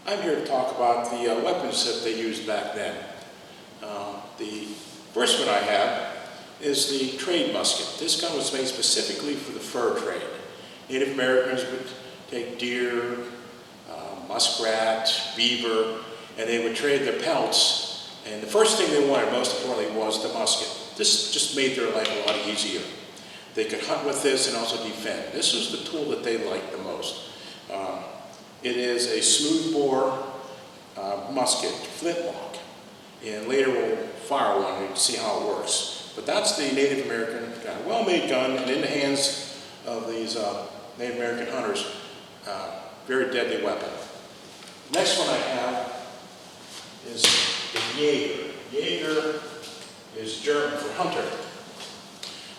I'm here to talk about the weapons that they used back then. The first one I have is the trade musket. This gun was made specifically for the fur trade. Native Americans would take deer, muskrat, beaver, and they would trade their pelts. And the first thing they wanted, most importantly, was the musket. This just made their life a lot easier. They could hunt with this and also defend. This was the tool that they liked the most. It is a smoothbore musket, flintlock, and later we'll fire one and see how it works. But that's the Native American gun, well-made gun, and in the hands of these Native American hunters, very deadly weapon. Next one I have is the Jaeger. Jaeger is German for hunter.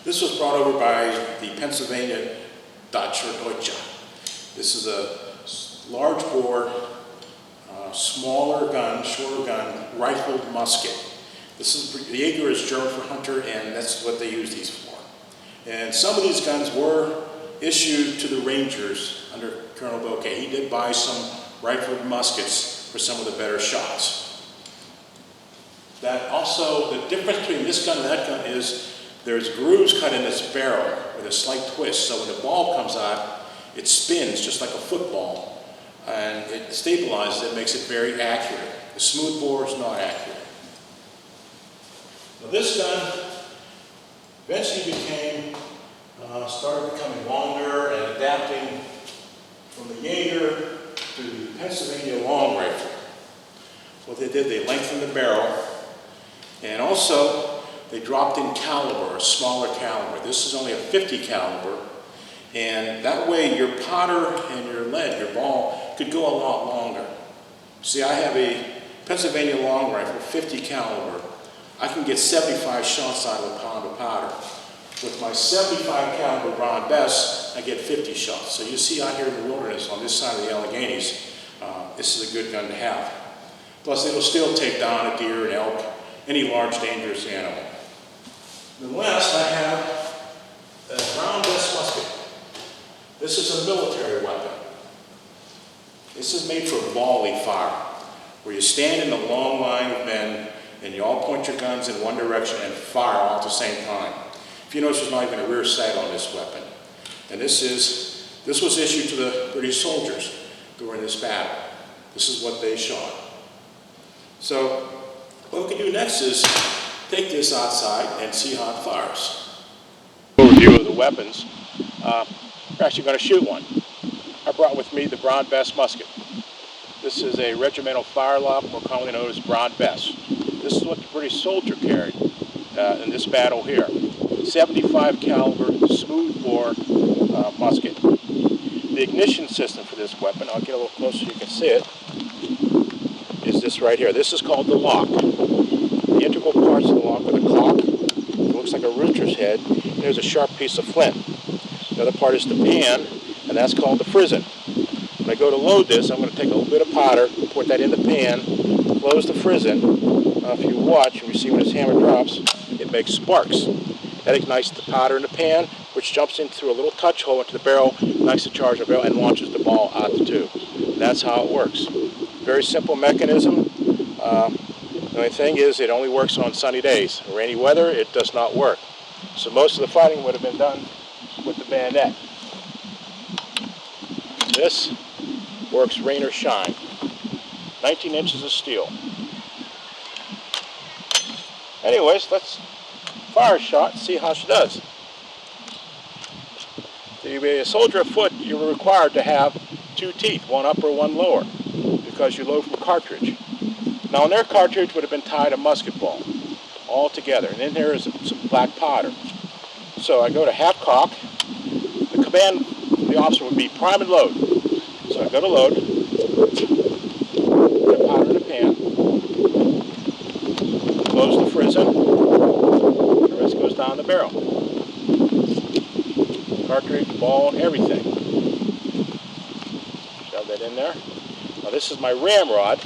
This was brought over by the Pennsylvania Dutch or Deutsche. This is a large bore, smaller gun, shorter gun, rifled musket. The Jaeger is German for hunter, and that's what they use these for. And some of these guns were issued to the Rangers under Colonel Bouquet. He did buy some rifled muskets for some of the better shots. That also, the difference between this gun and that gun is there's grooves cut in this barrel with a slight twist, so when the ball comes out, it spins just like a football, and it stabilizes it, makes it very accurate. The smooth bore is not accurate. Now this gun eventually started becoming longer and adapting from the Jaeger to the Pennsylvania long rifle. What they did, they lengthened the barrel, and also they dropped in caliber, a smaller caliber. This is only a 50 caliber, and that way your powder and your lead, your ball, could go a lot longer. See, I have a Pennsylvania long rifle, 50 caliber. I can get 75 shots out of a pound of powder. With my 75 caliber Brown Bess, I get 50 shots. So you see out here in the wilderness on this side of the Alleghenies, this is a good gun to have. Plus, it'll still take down a deer, an elk, any large dangerous animal. Then last, I have a Brown Bess musket. This is a military weapon. This is made for volley fire, where you stand in a long line of men and you all point your guns in one direction and fire all at the same time. If you notice, there's not even a rear sight on this weapon. And this was issued to the British soldiers during this battle. This is what they shot. So what we can do next is take this outside and see how it fires. Overview of the weapons. We're actually going to shoot one. I brought with me the Brown Bess musket. This is a regimental firelock, more commonly known as Brown Bess. This is what the British soldier carried in this battle here. 75 caliber smoothbore musket. The ignition system for this weapon, I'll get a little closer so you can see it, is this right here. This is called the lock. The integral parts of the lock are the cock. It looks like a rooster's head. And there's a sharp piece of flint. The other part is the pan, and that's called the frizzen. When I go to load this, I'm going to take a little bit of powder, put that in the pan, close the frizzen. If you watch, and you see when this hammer drops, it makes sparks. That ignites the powder in the pan, which jumps in through a little touch hole into the barrel, ignites the charge of the barrel, and launches the ball out the tube. That's how it works. Very simple mechanism. The only thing is it only works on sunny days. In rainy weather, it does not work. So most of the fighting would have been done with the bayonet. This works rain or shine. 19 inches of steel. Anyways, let's fire a shot and see how she does. To be a soldier afoot, you were required to have two teeth, one upper, one lower, because you load from a cartridge. Now, in their cartridge would have been tied a musket ball all together, and in there is some black powder. So I go to half cock. The command of the officer would be prime and load. So I go to load, put the powder in the pan, close the frizzen, the rest goes down the barrel. Cartridge, ball, everything. Shove that in there. Now this is my ramrod.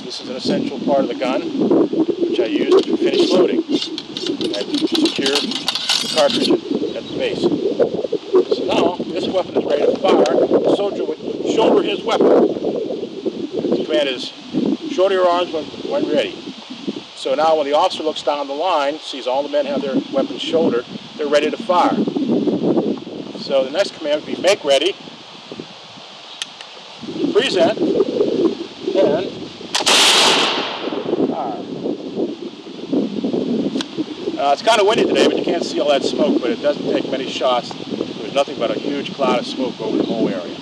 This is an essential part of the gun, which I use to finish loading. I secure the cartridge at the base. So now, this weapon is ready to fire. The soldier would shoulder his weapon. Put command is shoulder your arms when ready. So now when the officer looks down the line, sees all the men have their weapons shouldered, they're ready to fire. So the next command would be make ready, present, and fire. It's kind of windy today, but you can't see all that smoke, but it doesn't take many shots. There's nothing but a huge cloud of smoke over the whole area.